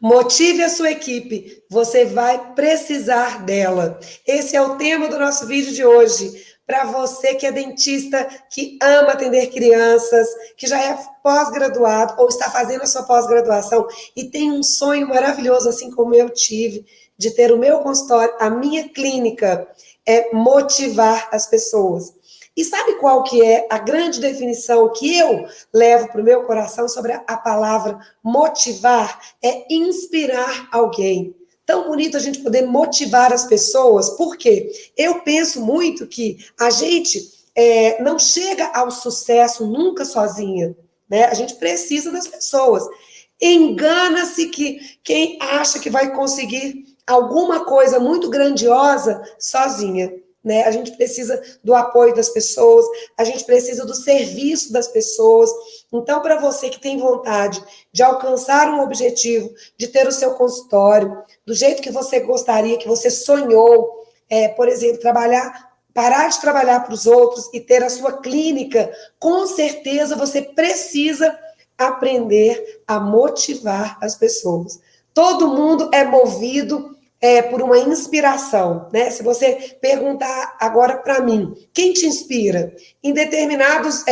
Motive a sua equipe, você vai precisar dela. Esse é o tema do nosso vídeo de hoje. Para você que é dentista, que ama atender crianças, que já é pós-graduado ou está fazendo a sua pós-graduação e tem um sonho maravilhoso, assim como eu tive, de ter o meu consultório, a minha clínica, é motivar as pessoas. E sabe qual que é a grande definição que eu levo para o meu coração sobre a palavra motivar? É inspirar alguém. Tão bonito a gente poder motivar as pessoas, porque eu penso muito que a gente não chega ao sucesso nunca sozinha, né? A gente precisa das pessoas. Engana-se que quem acha que vai conseguir alguma coisa muito grandiosa sozinha. Né? A gente precisa do apoio das pessoas, a gente precisa do serviço das pessoas. Então, para você que tem vontade de alcançar um objetivo, de ter o seu consultório, do jeito que você gostaria, que você sonhou, por exemplo, parar de trabalhar para os outros e ter a sua clínica, com certeza você precisa aprender a motivar as pessoas. Todo mundo é movido por uma inspiração, né? Se você perguntar agora para mim, quem te inspira? Em determinados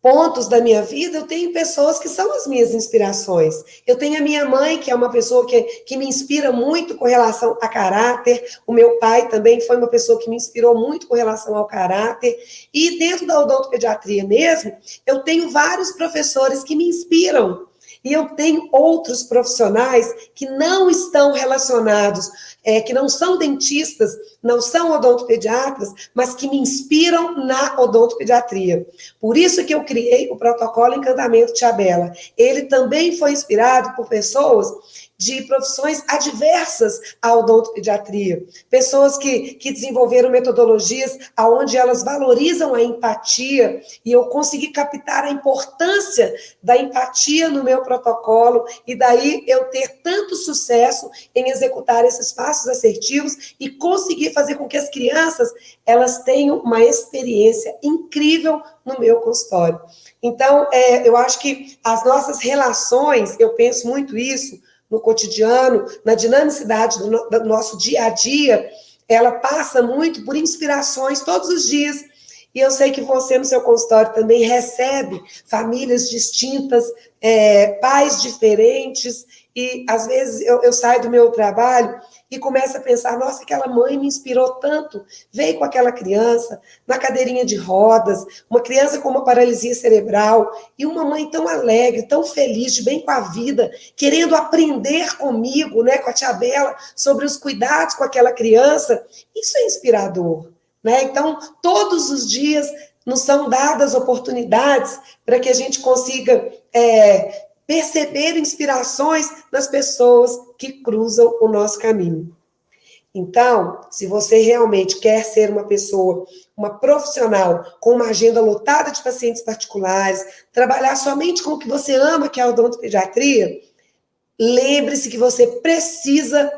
pontos da minha vida, eu tenho pessoas que são as minhas inspirações. Eu tenho a minha mãe, que é uma pessoa que me inspira muito com relação a caráter. O meu pai também foi uma pessoa que me inspirou muito com relação ao caráter. E dentro da odontopediatria mesmo, eu tenho vários professores que me inspiram. E eu tenho outros profissionais que não estão relacionados, que não são dentistas, não são odontopediatras, mas que me inspiram na odontopediatria. Por isso que eu criei o protocolo Encantamento Tia Bela. Ele também foi inspirado por pessoas de profissões adversas à odontopediatria. Pessoas que desenvolveram metodologias onde elas valorizam a empatia, e eu consegui captar a importância da empatia no meu protocolo, e daí eu ter tanto sucesso em executar esses passos assertivos e conseguir fazer com que as crianças elas tenham uma experiência incrível no meu consultório. Então, eu acho que as nossas relações, eu penso muito isso, no cotidiano, na dinamicidade do nosso dia a dia, ela passa muito por inspirações todos os dias. E eu sei que você, no seu consultório, também recebe famílias distintas, pais diferentes, e às vezes eu saio do meu trabalho e começo a pensar, nossa, aquela mãe me inspirou tanto, veio com aquela criança na cadeirinha de rodas, uma criança com uma paralisia cerebral, e uma mãe tão alegre, tão feliz, de bem com a vida, querendo aprender comigo, né, com a tia Bela, sobre os cuidados com aquela criança. Isso é inspirador, né? Então, todos os dias nos são dadas oportunidades para que a gente consiga perceber inspirações nas pessoas que cruzam o nosso caminho. Então, se você realmente quer ser uma pessoa, uma profissional com uma agenda lotada de pacientes particulares, trabalhar somente com o que você ama, que é a odontopediatria, lembre-se que você precisa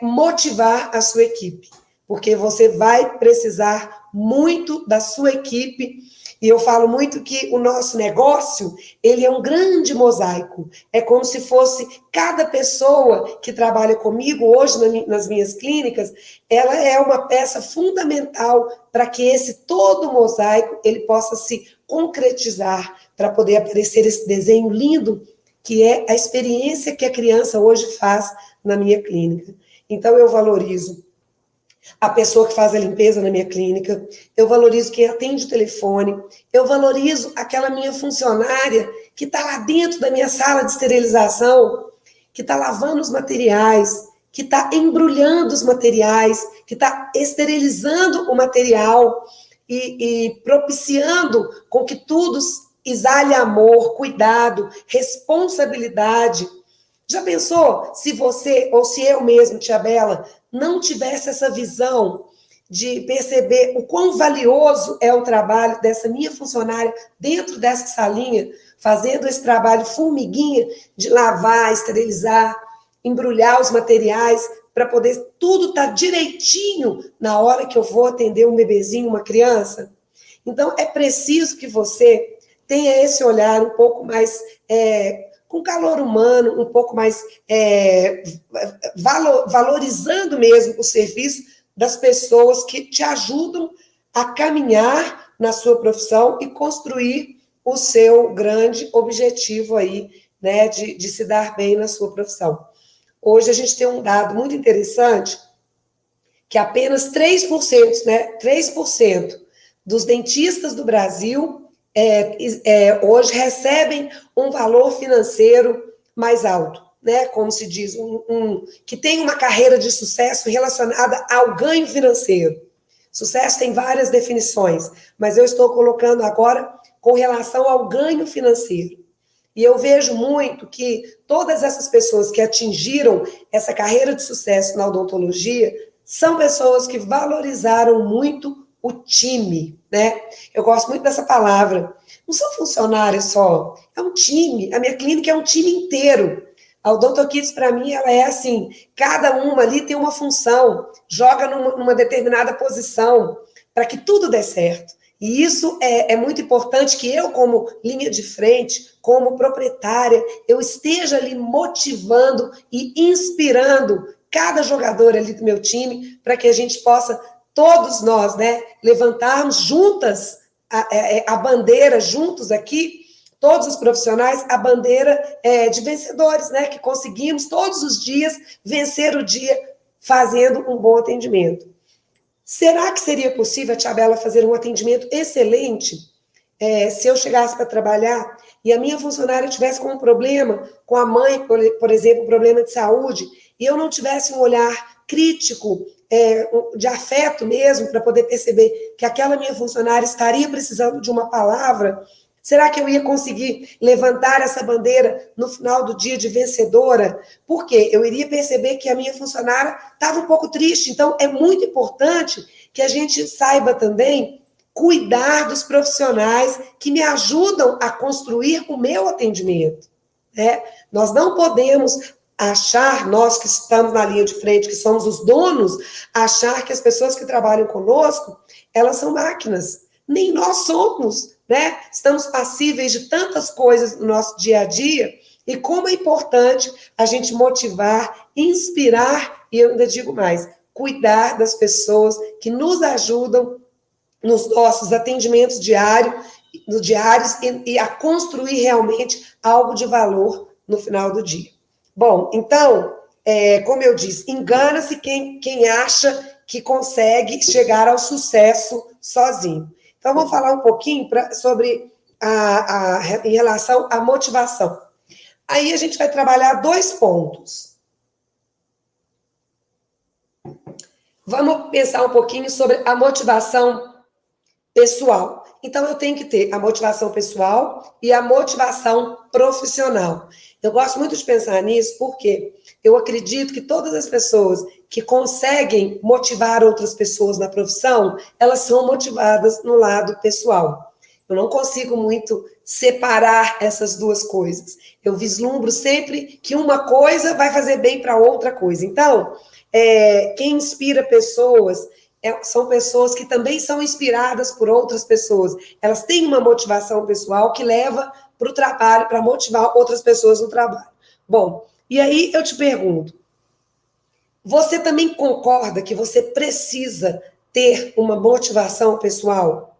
motivar a sua equipe, porque você vai precisar muito da sua equipe. E eu falo muito que o nosso negócio, ele é um grande mosaico. É como se fosse cada pessoa que trabalha comigo hoje nas minhas clínicas, ela é uma peça fundamental para que esse todo mosaico ele possa se concretizar, para poder aparecer esse desenho lindo, que é a experiência que a criança hoje faz na minha clínica. Então, eu valorizo a pessoa que faz a limpeza na minha clínica, eu valorizo quem atende o telefone, eu valorizo aquela minha funcionária que está lá dentro da minha sala de esterilização, que está lavando os materiais, que está embrulhando os materiais, que está esterilizando o material e propiciando com que tudo exale amor, cuidado, responsabilidade. Já pensou se você, ou se eu mesmo, tia Bela, não tivesse essa visão de perceber o quão valioso é o trabalho dessa minha funcionária dentro dessa salinha, fazendo esse trabalho formiguinha de lavar, esterilizar, embrulhar os materiais, para poder tudo estar direitinho na hora que eu vou atender um bebezinho, uma criança? Então, é preciso que você tenha esse olhar um pouco mais com calor humano, um pouco mais valorizando mesmo o serviço das pessoas que te ajudam a caminhar na sua profissão e construir o seu grande objetivo aí, né, de se dar bem na sua profissão. Hoje a gente tem um dado muito interessante, que apenas 3%, né, 3% dos dentistas do Brasil hoje recebem um valor financeiro mais alto, né? Como se diz, que tem uma carreira de sucesso relacionada ao ganho financeiro. Sucesso tem várias definições, mas eu estou colocando agora com relação ao ganho financeiro. E eu vejo muito que todas essas pessoas que atingiram essa carreira de sucesso na odontologia são pessoas que valorizaram muito o time, né? Eu gosto muito dessa palavra. Não são funcionários só, é um time. A minha clínica é um time inteiro. A OdontoKids, para mim, ela é assim, cada uma ali tem uma função, joga numa determinada posição, para que tudo dê certo. E isso é muito importante que eu, como linha de frente, como proprietária, eu esteja ali motivando e inspirando cada jogador ali do meu time, para que a gente possa, todos nós, né, levantarmos juntas a bandeira, juntos aqui, todos os profissionais, a bandeira de vencedores, né, que conseguimos todos os dias vencer o dia fazendo um bom atendimento. Será que seria possível a Tia Bela fazer um atendimento excelente se eu chegasse para trabalhar e a minha funcionária tivesse com um problema, com a mãe, por exemplo, um problema de saúde, e eu não tivesse um olhar crítico, de afeto mesmo, para poder perceber que aquela minha funcionária estaria precisando de uma palavra? Será que eu ia conseguir levantar essa bandeira no final do dia de vencedora? Por quê? Eu iria perceber que a minha funcionária estava um pouco triste. Então, é muito importante que a gente saiba também cuidar dos profissionais que me ajudam a construir o meu atendimento, né? Nós não podemos achar, nós que estamos na linha de frente, que somos os donos, achar que as pessoas que trabalham conosco, elas são máquinas. Nem nós somos, né? Estamos passíveis de tantas coisas no nosso dia a dia, e como é importante a gente motivar, inspirar, e eu ainda digo mais, cuidar das pessoas que nos ajudam nos nossos atendimentos diários e a construir realmente algo de valor no final do dia. Bom, então, como eu disse, engana-se quem acha que consegue chegar ao sucesso sozinho. Então, vamos falar um pouquinho sobre em relação à motivação. Aí a gente vai trabalhar 2 pontos. Vamos pensar um pouquinho sobre a motivação pessoal. Então, eu tenho que ter a motivação pessoal e a motivação profissional. Eu gosto muito de pensar nisso porque eu acredito que todas as pessoas que conseguem motivar outras pessoas na profissão, elas são motivadas no lado pessoal. Eu não consigo muito separar essas duas coisas. Eu vislumbro sempre que uma coisa vai fazer bem para outra coisa. Então, quem inspira pessoas são pessoas que também são inspiradas por outras pessoas. Elas têm uma motivação pessoal que leva para o trabalho, para motivar outras pessoas no trabalho. Bom, e aí eu te pergunto, você também concorda que você precisa ter uma motivação pessoal?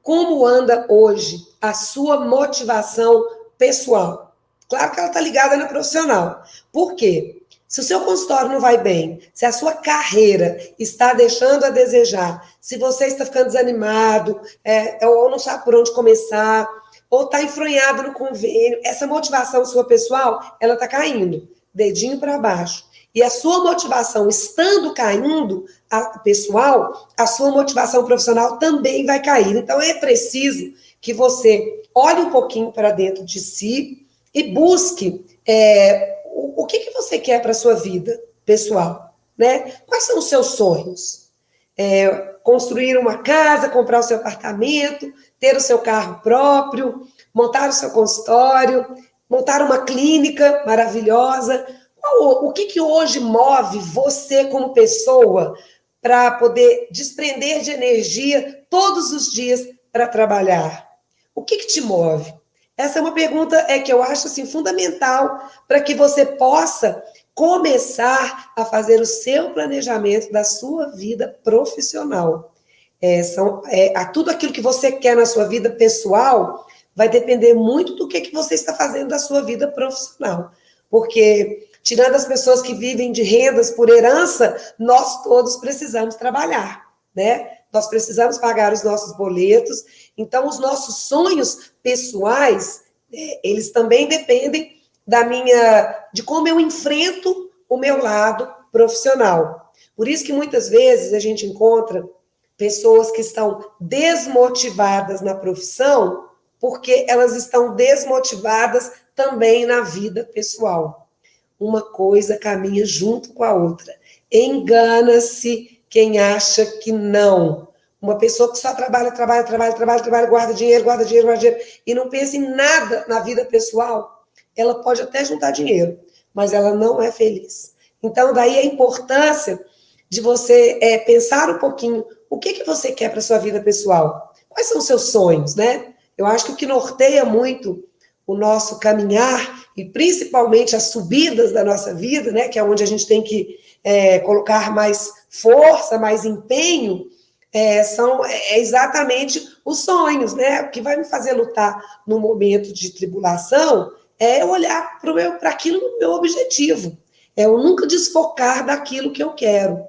Como anda hoje a sua motivação pessoal? Claro que ela está ligada na profissional. Por quê? Se o seu consultório não vai bem, se a sua carreira está deixando a desejar, se você está ficando desanimado, ou não sabe por onde começar, ou está enfronhado no convênio, essa motivação sua pessoal, ela está caindo, dedinho para baixo. E a sua motivação estando caindo, a pessoal, a sua motivação profissional também vai cair. Então, é preciso que você olhe um pouquinho para dentro de si e busque o que você quer para a sua vida pessoal, né? Quais são os seus sonhos? Construir uma casa, comprar o seu apartamento, ter o seu carro próprio, montar o seu consultório, montar uma clínica maravilhosa. O que hoje move você como pessoa para poder desprender de energia todos os dias para trabalhar? O que te move? Essa é uma pergunta que eu acho assim, fundamental para que você possa começar a fazer o seu planejamento da sua vida profissional. Tudo aquilo que você quer na sua vida pessoal vai depender muito do que você está fazendo da sua vida profissional. Porque, tirando as pessoas que vivem de rendas por herança, nós todos precisamos trabalhar, né? Nós precisamos pagar os nossos boletos. Então, os nossos sonhos pessoais, eles também dependem de como eu enfrento o meu lado profissional. Por isso que muitas vezes a gente encontra pessoas que estão desmotivadas na profissão, porque elas estão desmotivadas também na vida pessoal. Uma coisa caminha junto com a outra. Engana-se quem acha que não. Uma pessoa que só trabalha, guarda dinheiro, e não pensa em nada na vida pessoal, ela pode até juntar dinheiro, mas ela não é feliz. Então, daí a importância de você pensar um pouquinho o que você quer para a sua vida pessoal. Quais são os seus sonhos, né? Eu acho que o que norteia muito o nosso caminhar, e principalmente as subidas da nossa vida, né, que é onde a gente tem que colocar mais força, mais empenho, são exatamente os sonhos, né? O que vai me fazer lutar no momento de tribulação é olhar para aquilo no meu objetivo. Eu nunca desfocar daquilo que eu quero.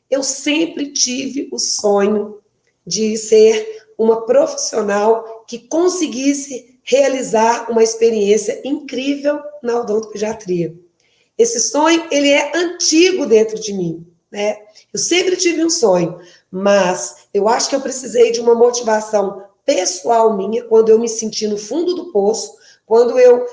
Eu sempre tive o sonho de ser uma profissional que conseguisse realizar uma experiência incrível na odontopediatria. Esse sonho, ele é antigo dentro de mim, né? Eu sempre tive um sonho, mas eu acho que eu precisei de uma motivação pessoal minha, quando eu me senti no fundo do poço, quando eu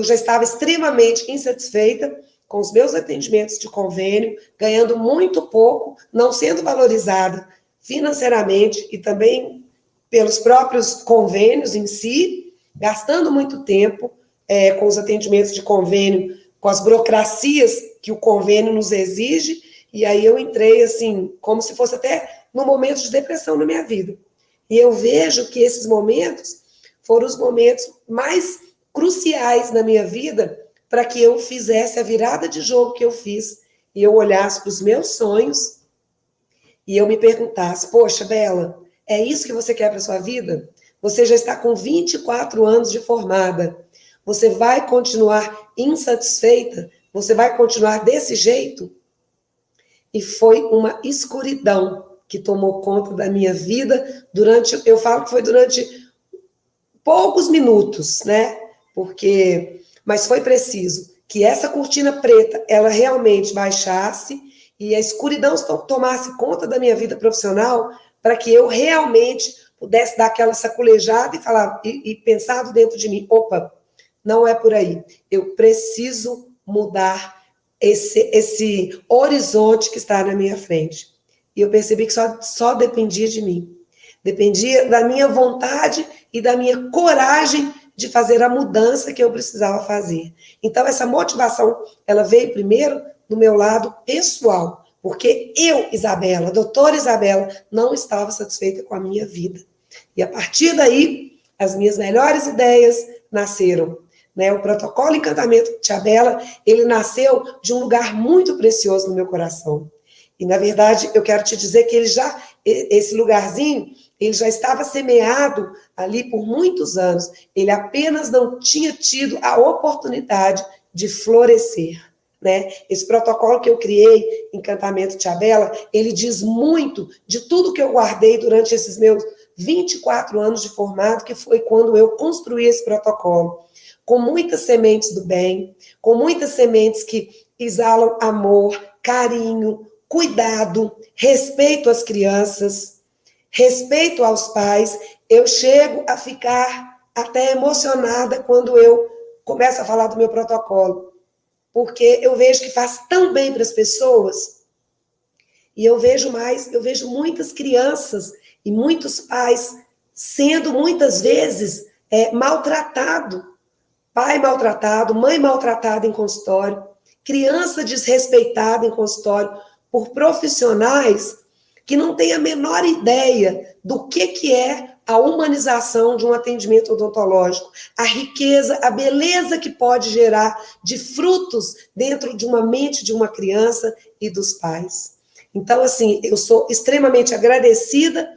já estava extremamente insatisfeita com os meus atendimentos de convênio, ganhando muito pouco, não sendo valorizada financeiramente e também pelos próprios convênios em si, gastando muito tempo com os atendimentos de convênio, com as burocracias que o convênio nos exige, e aí eu entrei, assim, como se fosse até num momento de depressão na minha vida. E eu vejo que esses momentos foram os momentos mais cruciais na minha vida para que eu fizesse a virada de jogo que eu fiz, e eu olhasse para os meus sonhos e eu me perguntasse, poxa, Bela, é isso que você quer para a sua vida? Você já está com 24 anos de formada. Você vai continuar insatisfeita? Você vai continuar desse jeito? E foi uma escuridão que tomou conta da minha vida eu falo que foi durante poucos minutos, né? Mas foi preciso que essa cortina preta, ela realmente baixasse e a escuridão tomasse conta da minha vida profissional para que eu realmente pudesse dar aquela saculejada e falar e pensar dentro de mim, opa, não é por aí. Eu preciso mudar esse horizonte que está na minha frente. E eu percebi que só dependia de mim. Dependia da minha vontade e da minha coragem de fazer a mudança que eu precisava fazer. Então, essa motivação, ela veio primeiro do meu lado pessoal, porque eu, Isabela, doutora Isabela, não estava satisfeita com a minha vida. E a partir daí, as minhas melhores ideias nasceram. Né? O protocolo Encantamento Tia Bela, ele nasceu de um lugar muito precioso no meu coração. E, na verdade, eu quero te dizer que esse lugarzinho, ele já estava semeado ali por muitos anos. Ele apenas não tinha tido a oportunidade de florescer. Né? Esse protocolo que eu criei, Encantamento Tia Bela, ele diz muito de tudo que eu guardei durante esses meus 24 anos de formado, que foi quando eu construí esse protocolo. Com muitas sementes do bem, com muitas sementes que exalam amor, carinho, cuidado, respeito às crianças, respeito aos pais. Eu chego a ficar até emocionada quando eu começo a falar do meu protocolo, porque eu vejo que faz tão bem para as pessoas, e eu vejo muitas crianças e muitos pais sendo muitas vezes maltratados, pai maltratado, mãe maltratada em consultório, criança desrespeitada em consultório por profissionais que não têm a menor ideia do que é a humanização de um atendimento odontológico, a riqueza, a beleza que pode gerar de frutos dentro de uma mente de uma criança e dos pais. Então, assim, eu sou extremamente agradecida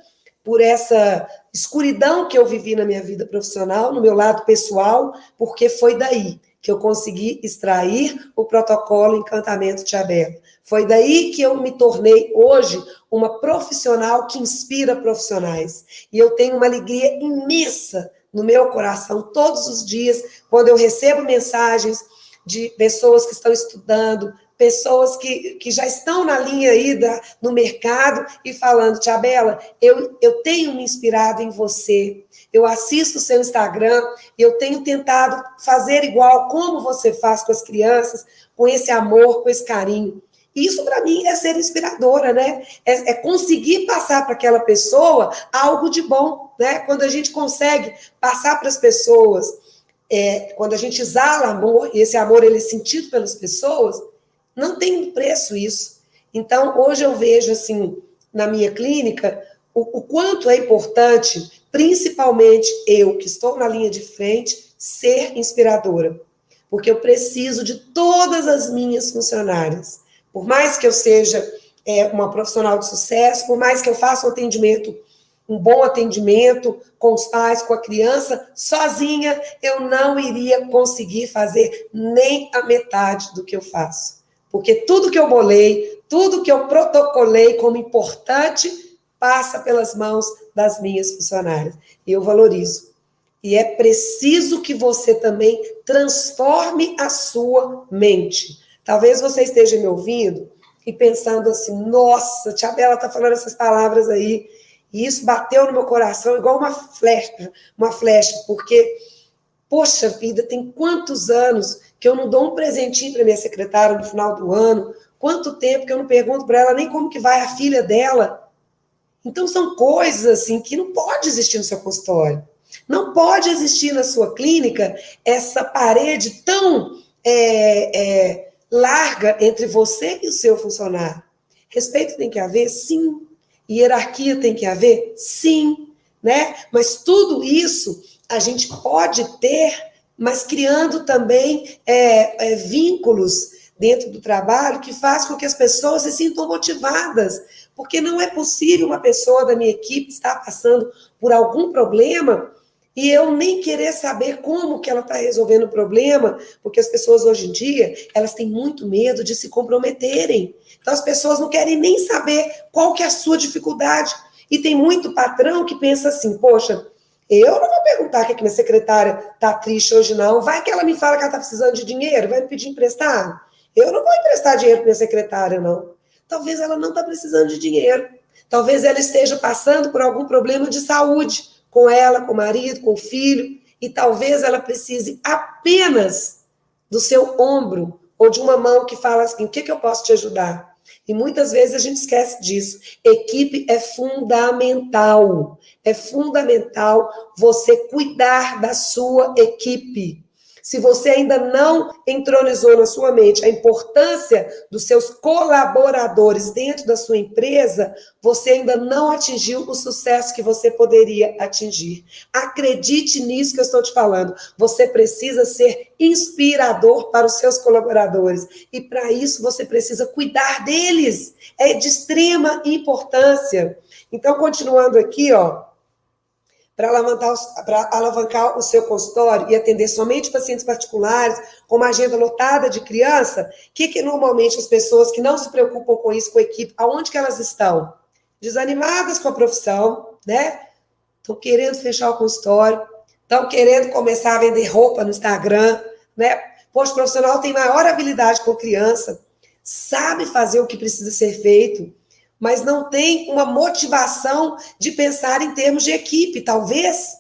por essa escuridão que eu vivi na minha vida profissional, no meu lado pessoal, porque foi daí que eu consegui extrair o protocolo Encantamento Tia Bela. Foi daí que eu me tornei hoje uma profissional que inspira profissionais. E eu tenho uma alegria imensa no meu coração todos os dias, quando eu recebo mensagens de pessoas que estão estudando, pessoas que já estão na linha aí no mercado e falando, Tia Bela, eu tenho me inspirado em você, eu assisto o seu Instagram, eu tenho tentado fazer igual como você faz com as crianças, com esse amor, com esse carinho. Isso, para mim, é ser inspiradora, né? É conseguir passar para aquela pessoa algo de bom, né? Quando a gente consegue passar para as pessoas, quando a gente exala amor, e esse amor ele é sentido pelas pessoas, não tem preço isso. Então, hoje eu vejo, assim, na minha clínica, o quanto é importante, principalmente eu, que estou na linha de frente, ser inspiradora. Porque eu preciso de todas as minhas funcionárias. Por mais que eu seja uma profissional de sucesso, por mais que eu faça um bom atendimento com os pais, com a criança, sozinha, eu não iria conseguir fazer nem a metade do que eu faço. Porque tudo que eu bolei, tudo que eu protocolei como importante, passa pelas mãos das minhas funcionárias. E eu valorizo. E é preciso que você também transforme a sua mente. Talvez você esteja me ouvindo e pensando assim, nossa, Tia Bela está falando essas palavras aí, e isso bateu no meu coração igual uma flecha, porque, poxa vida, tem quantos anos que eu não dou um presentinho para minha secretária no final do ano, quanto tempo que eu não pergunto para ela nem como que vai a filha dela. Então, são coisas assim que não pode existir no seu consultório. Não pode existir na sua clínica essa parede tão larga entre você e o seu funcionário. Respeito tem que haver? Sim. Hierarquia tem que haver? Sim. Né? Mas tudo isso a gente pode ter, mas criando também vínculos dentro do trabalho que faz com que as pessoas se sintam motivadas. Porque não é possível uma pessoa da minha equipe estar passando por algum problema e eu nem querer saber como que ela está resolvendo o problema, porque as pessoas hoje em dia, elas têm muito medo de se comprometerem. Então, as pessoas não querem nem saber qual que é a sua dificuldade. E tem muito patrão que pensa assim, poxa, eu não vou perguntar que minha secretária está triste hoje não, vai que ela me fala que ela está precisando de dinheiro, vai me pedir emprestado. Eu não vou emprestar dinheiro para minha secretária, não. Talvez ela não está precisando de dinheiro. Talvez ela esteja passando por algum problema de saúde, com ela, com o marido, com o filho, e talvez ela precise apenas do seu ombro ou de uma mão que fala assim, o que eu posso te ajudar? E muitas vezes a gente esquece disso. Equipe é fundamental. É fundamental você cuidar da sua equipe. Se você ainda não entronizou na sua mente a importância dos seus colaboradores dentro da sua empresa, você ainda não atingiu o sucesso que você poderia atingir. Acredite nisso que eu estou te falando. Você precisa ser inspirador para os seus colaboradores. E para isso você precisa cuidar deles. É de extrema importância. Então, continuando aqui, ó. Para alavancar o seu consultório e atender somente pacientes particulares, com uma agenda lotada de criança, que normalmente as pessoas que não se preocupam com isso, com a equipe, aonde que elas estão? Desanimadas com a profissão, né? Estão querendo fechar o consultório, estão querendo começar a vender roupa no Instagram, né? Poxa, o profissional tem maior habilidade com criança, sabe fazer o que precisa ser feito, mas não tem uma motivação de pensar em termos de equipe. Talvez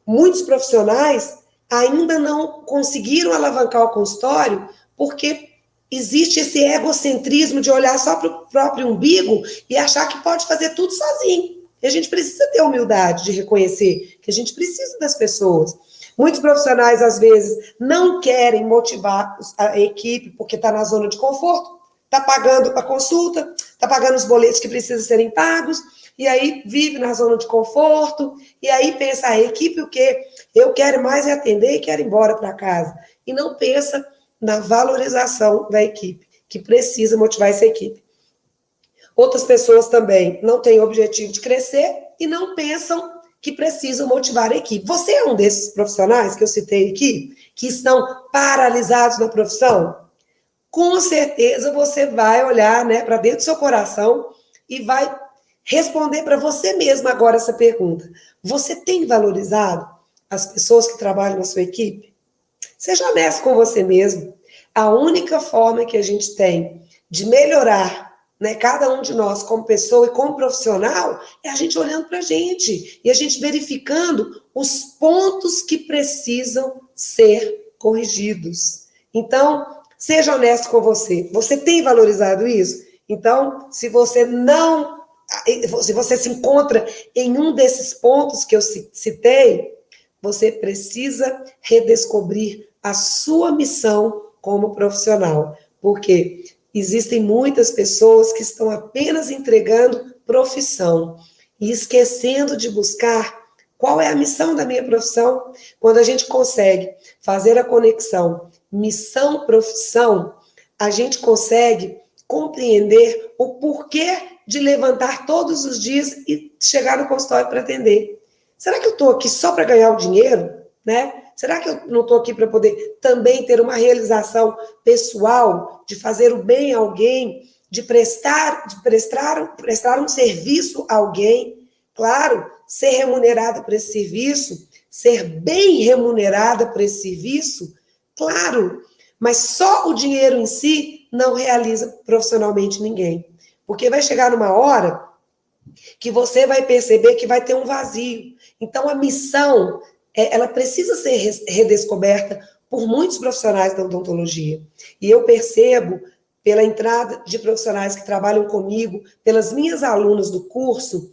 muitos profissionais ainda não conseguiram alavancar o consultório porque existe esse egocentrismo de olhar só para o próprio umbigo e achar que pode fazer tudo sozinho. E a gente precisa ter humildade de reconhecer que a gente precisa das pessoas. Muitos profissionais, às vezes, não querem motivar a equipe porque está na zona de conforto, está pagando a consulta, está pagando os boletos que precisam serem pagos, e aí vive na zona de conforto, e aí pensa, a equipe o quê? Eu quero mais é atender e quero ir embora para casa. E não pensa na valorização da equipe, que precisa motivar essa equipe. Outras pessoas também não têm o objetivo de crescer e não pensam que precisam motivar a equipe. Você é um desses profissionais que eu citei aqui, que estão paralisados na profissão? Com certeza você vai olhar, né, para dentro do seu coração e vai responder para você mesmo agora essa pergunta. Você tem valorizado as pessoas que trabalham na sua equipe? Seja honesto com você mesmo. A única forma que a gente tem de melhorar, né, cada um de nós como pessoa e como profissional, é a gente olhando para a gente e a gente verificando os pontos que precisam ser corrigidos. Então, seja honesto com você. Você tem valorizado isso? Então, se você se encontra em um desses pontos que eu citei, você precisa redescobrir a sua missão como profissional, porque existem muitas pessoas que estão apenas entregando profissão e esquecendo de buscar qual é a missão da minha profissão. Quando a gente consegue fazer a conexão missão-profissão, a gente consegue compreender o porquê de levantar todos os dias e chegar no consultório para atender. Será que eu estou aqui só para ganhar o dinheiro, né? Será que eu não estou aqui para poder também ter uma realização pessoal, de fazer o bem a alguém, de prestar um serviço a alguém? Claro, ser remunerada por esse serviço, ser bem remunerada por esse serviço, claro, mas só o dinheiro em si não realiza profissionalmente ninguém. Porque vai chegar numa hora que você vai perceber que vai ter um vazio. Então, a missão, ela precisa ser redescoberta por muitos profissionais da odontologia. E eu percebo, pela entrada de profissionais que trabalham comigo, pelas minhas alunas do curso,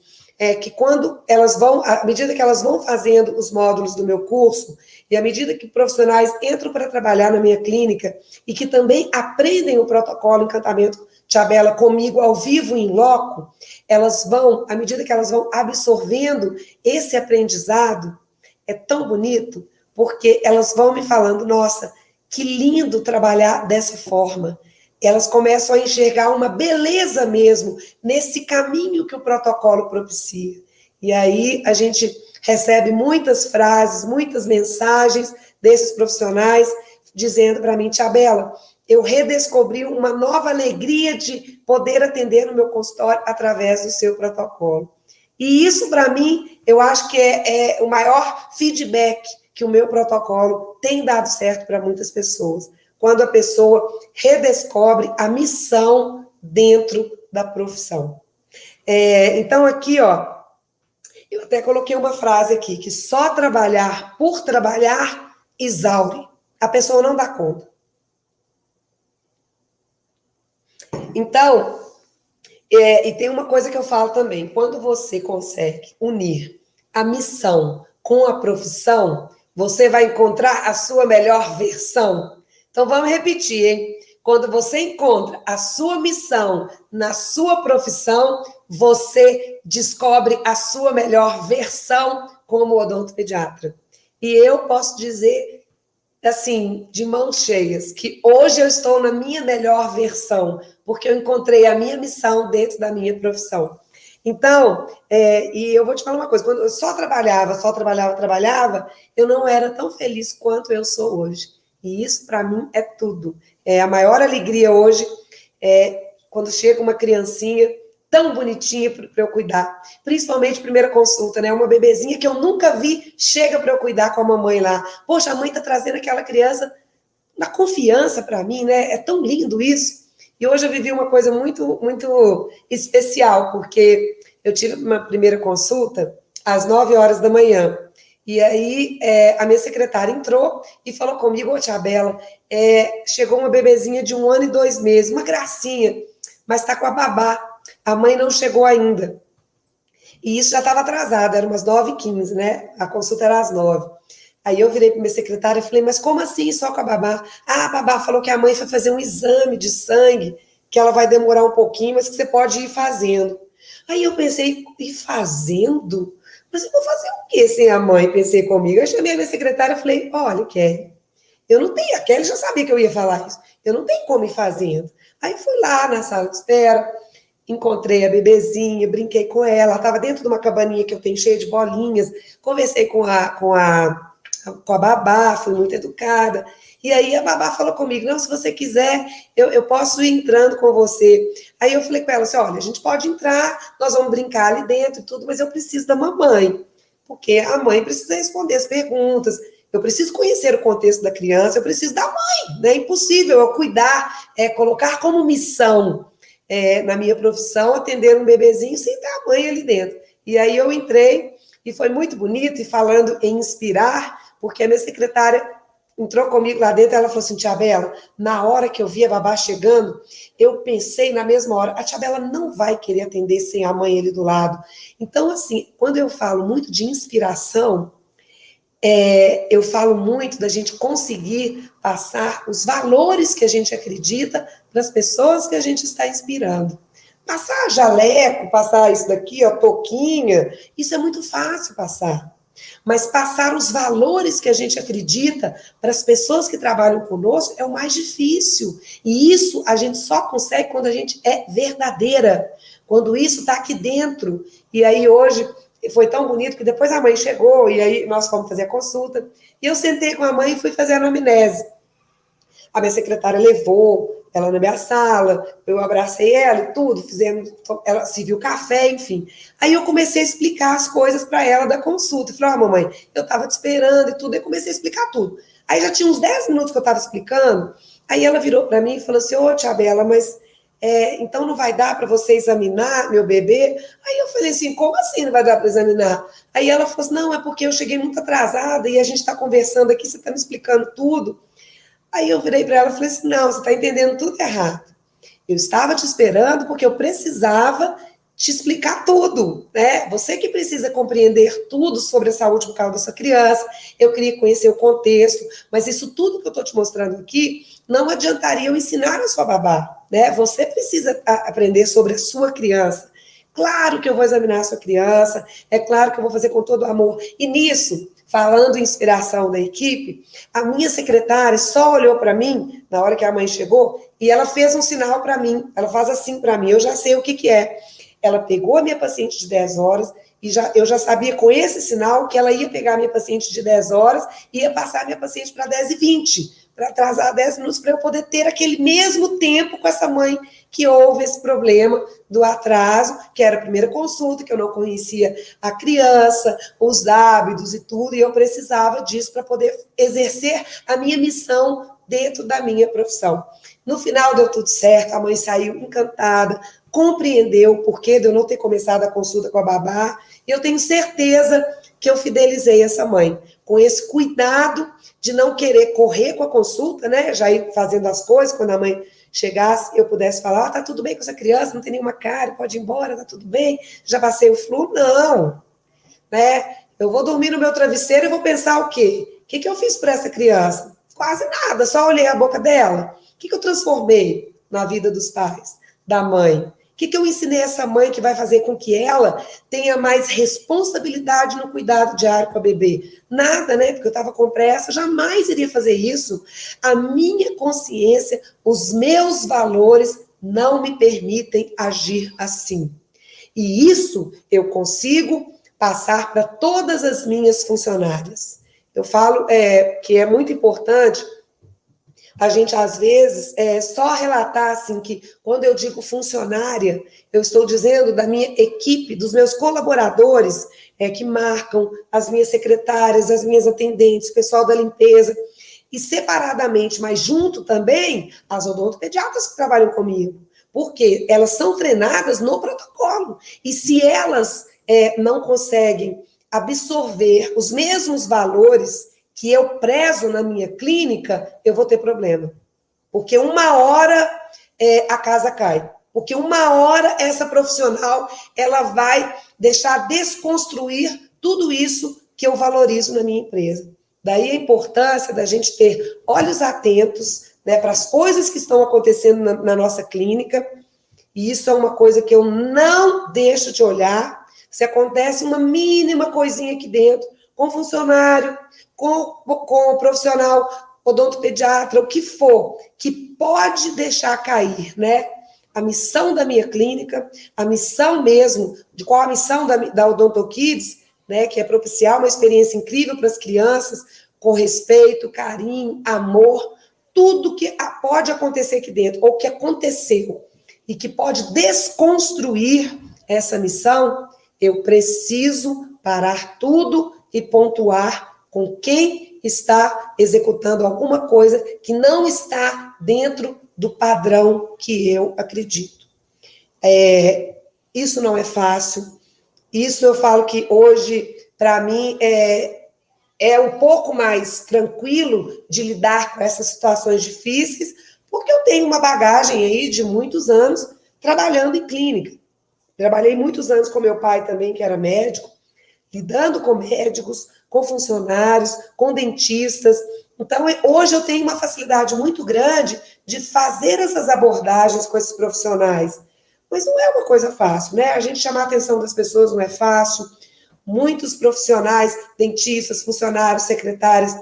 que quando elas vão, à medida que elas vão fazendo os módulos do meu curso, e à medida que profissionais entram para trabalhar na minha clínica, e que também aprendem o protocolo Encantamento Tchabela comigo ao vivo em loco, elas vão, à medida que elas vão absorvendo esse aprendizado, é tão bonito, porque elas vão me falando, nossa, que lindo trabalhar dessa forma. Elas começam a enxergar uma beleza mesmo nesse caminho que o protocolo propicia. E aí a gente recebe muitas frases, muitas mensagens desses profissionais dizendo para mim, Tchabela, eu redescobri uma nova alegria de poder atender no meu consultório através do seu protocolo. E isso, para mim, eu acho que é o maior feedback que o meu protocolo tem dado certo para muitas pessoas. Quando a pessoa redescobre a missão dentro da profissão. Então, aqui, ó, eu até coloquei uma frase aqui, que só trabalhar por trabalhar exaure. A pessoa não dá conta. Então, e tem uma coisa que eu falo também, quando você consegue unir a missão com a profissão, você vai encontrar a sua melhor versão. Então, vamos repetir, hein? Quando você encontra a sua missão na sua profissão, você descobre a sua melhor versão como odontopediatra. E eu posso dizer, assim, de mãos cheias, que hoje eu estou na minha melhor versão, porque eu encontrei a minha missão dentro da minha profissão. Então, e eu vou te falar uma coisa, quando eu só trabalhava, eu não era tão feliz quanto eu sou hoje. E isso, para mim, é tudo. A maior alegria hoje é quando chega uma criancinha tão bonitinha para eu cuidar. Principalmente primeira consulta, né? Uma bebezinha que eu nunca vi chega para eu cuidar com a mamãe lá. Poxa, a mãe está trazendo aquela criança na confiança para mim, né? É tão lindo isso. E hoje eu vivi uma coisa muito, muito especial, porque eu tive uma primeira consulta às 9 horas da manhã. E aí, a minha secretária entrou e falou comigo, ô Tchabela, chegou uma bebezinha de 1 ano e 2 meses, uma gracinha, mas está com a babá. A mãe não chegou ainda. E isso já estava atrasado, era umas 9h15, né? A consulta era às 9. Aí eu virei para minha secretária e falei, mas como assim só com a babá? Ah, a babá falou que a mãe foi fazer um exame de sangue, que ela vai demorar um pouquinho, mas que você pode ir fazendo. Aí eu pensei, e fazendo? Mas eu vou fazer o quê sem a mãe? Pensei comigo. Eu chamei a minha secretária e falei, olha, Kelly, eu não tenho, a Kelly já sabia que eu ia falar isso, eu não tenho como ir fazendo. Aí fui lá na sala de espera, encontrei a bebezinha, brinquei com ela estava dentro de uma cabaninha que eu tenho cheia de bolinhas, conversei com a babá, fui muito educada, e aí a babá falou comigo, não, se você quiser, eu posso ir entrando com você. Aí eu falei com ela assim, olha, a gente pode entrar, nós vamos brincar ali dentro e tudo, mas eu preciso da mamãe, porque a mãe precisa responder as perguntas, eu preciso conhecer o contexto da criança, eu preciso da mãe, né? É impossível eu cuidar, colocar como missão na minha profissão, atender um bebezinho sem ter a mãe ali dentro. E aí eu entrei, e foi muito bonito, e falando em inspirar, porque a minha secretária entrou comigo lá dentro, ela falou assim, Tia Bela, na hora que eu vi a babá chegando, eu pensei na mesma hora, a Tia Bela não vai querer atender sem a mãe ali do lado. Então, assim, quando eu falo muito de inspiração, eu falo muito da gente conseguir passar os valores que a gente acredita para as pessoas que a gente está inspirando. Passar jaleco, passar isso daqui, ó, touquinha, isso é muito fácil passar. Mas passar os valores que a gente acredita para as pessoas que trabalham conosco é o mais difícil. E isso a gente só consegue quando a gente é verdadeira, quando isso está aqui dentro. E aí hoje foi tão bonito que depois a mãe chegou e aí nós fomos fazer a consulta. E eu sentei com a mãe e fui fazer a anamnese. A minha secretária levou ela na minha sala, eu abracei ela e tudo, fizemos, ela serviu café, enfim. Aí eu comecei a explicar as coisas para ela da consulta. Eu falei, mamãe, eu estava te esperando e tudo, e comecei a explicar tudo. Aí já tinha uns 10 minutos que eu estava explicando, aí ela virou para mim e falou assim, ô, Tia Bela, mas então não vai dar para você examinar meu bebê? Aí eu falei assim, como assim não vai dar para examinar? Aí ela falou assim, não, é porque eu cheguei muito atrasada e a gente está conversando aqui, você está me explicando tudo. Aí eu virei para ela e falei assim, não, você está entendendo tudo errado. Eu estava te esperando porque eu precisava te explicar tudo, né? Você que precisa compreender tudo sobre a saúde bucal da sua criança, eu queria conhecer o contexto, mas isso tudo que eu estou te mostrando aqui não adiantaria eu ensinar a sua babá, né? Você precisa aprender sobre a sua criança. Claro que eu vou examinar a sua criança, é claro que eu vou fazer com todo amor. E nisso, falando em inspiração da equipe, a minha secretária só olhou para mim na hora que a mãe chegou e ela fez um sinal para mim. Ela faz assim para mim, eu já sei o que, que é. Ela pegou a minha paciente de 10 horas e eu já sabia com esse sinal que ela ia pegar a minha paciente de 10 horas e ia passar a minha paciente para 10h20, para atrasar 10 minutos para eu poder ter aquele mesmo tempo com essa mãe que houve esse problema do atraso, que era a primeira consulta, que eu não conhecia a criança, os hábitos e tudo, e eu precisava disso para poder exercer a minha missão dentro da minha profissão. No final deu tudo certo, a mãe saiu encantada, compreendeu o porquê de eu não ter começado a consulta com a babá, e eu tenho certeza que eu fidelizei essa mãe, com esse cuidado de não querer correr com a consulta, né, já ir fazendo as coisas, quando a mãe chegasse, eu pudesse falar, tá tudo bem com essa criança, não tem nenhuma cárie, pode ir embora, tá tudo bem, já passei o flu, não, né, eu vou dormir no meu travesseiro e vou pensar o quê? O que eu fiz para essa criança? Quase nada, só olhei a boca dela. O que eu transformei na vida dos pais, da mãe? O que eu ensinei a essa mãe que vai fazer com que ela tenha mais responsabilidade no cuidado diário com a bebê? Nada, né? Porque eu estava com pressa, jamais iria fazer isso. A minha consciência, os meus valores não me permitem agir assim. E isso eu consigo passar para todas as minhas funcionárias. Eu falo que é muito importante a gente, às vezes, só relatar assim que, quando eu digo funcionária, eu estou dizendo da minha equipe, dos meus colaboradores, que marcam as minhas secretárias, as minhas atendentes, o pessoal da limpeza, e separadamente, mas junto também, as odontopediatras que trabalham comigo, porque elas são treinadas no protocolo, e se elas não conseguem absorver os mesmos valores que eu prezo na minha clínica, eu vou ter problema. Porque uma hora a casa cai. Porque uma hora essa profissional ela vai deixar desconstruir tudo isso que eu valorizo na minha empresa. Daí a importância da gente ter olhos atentos, né, para as coisas que estão acontecendo na nossa clínica E isso é uma coisa que eu não deixo de olhar. Se acontece uma mínima coisinha aqui dentro, com o funcionário, com o profissional odontopediatra, o que for, que pode deixar cair, né? A missão da minha clínica, a missão mesmo, de qual a missão da OdontoKids, né? Que é propiciar uma experiência incrível para as crianças, com respeito, carinho, amor, tudo que pode acontecer aqui dentro, ou que aconteceu, e que pode desconstruir essa missão, eu preciso parar tudo e pontuar com quem está executando alguma coisa que não está dentro do padrão que eu acredito. Isso não é fácil. Isso eu falo que hoje, para mim, é um pouco mais tranquilo de lidar com essas situações difíceis, porque eu tenho uma bagagem aí de muitos anos trabalhando em clínica. Trabalhei muitos anos com meu pai também, que era médico, lidando com médicos, com funcionários, com dentistas. Então, hoje eu tenho uma facilidade muito grande de fazer essas abordagens com esses profissionais. Mas não é uma coisa fácil, né? A gente chamar a atenção das pessoas não é fácil. Muitos profissionais, dentistas, funcionários, secretários,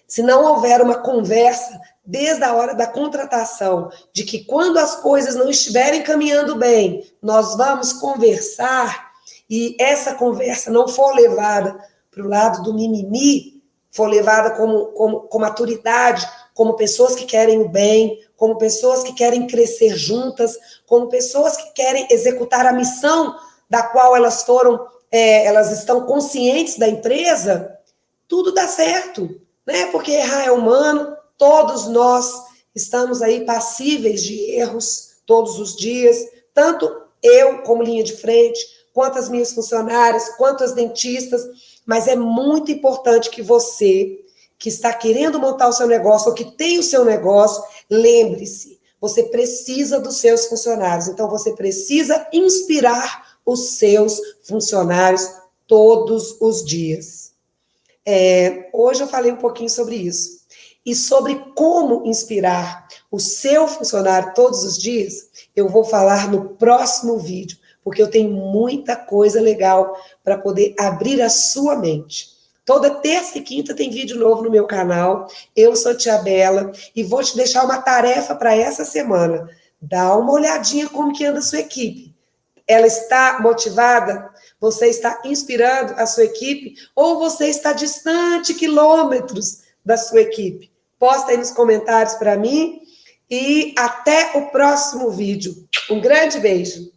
se não houver uma conversa desde a hora da contratação, de que quando as coisas não estiverem caminhando bem, nós vamos conversar, e essa conversa não for levada para o lado do mimimi, for levada com maturidade, como pessoas que querem o bem, como pessoas que querem crescer juntas, como pessoas que querem executar a missão da qual elas elas estão conscientes da empresa, tudo dá certo, né? Porque errar é humano, todos nós estamos aí passíveis de erros todos os dias, tanto eu como linha de frente, quanto as minhas funcionárias, quanto as dentistas, mas é muito importante que você, que está querendo montar o seu negócio, ou que tem o seu negócio, lembre-se, você precisa dos seus funcionários, então você precisa inspirar os seus funcionários todos os dias. Hoje eu falei um pouquinho sobre isso. E sobre como inspirar o seu funcionário todos os dias, eu vou falar no próximo vídeo, porque eu tenho muita coisa legal para poder abrir a sua mente. Toda terça e quinta tem vídeo novo no meu canal. Eu sou Tia Bela e vou te deixar uma tarefa para essa semana. Dá uma olhadinha como que anda a sua equipe. Ela está motivada? Você está inspirando a sua equipe? Ou você está distante quilômetros da sua equipe? Posta aí nos comentários para mim. E até o próximo vídeo. Um grande beijo.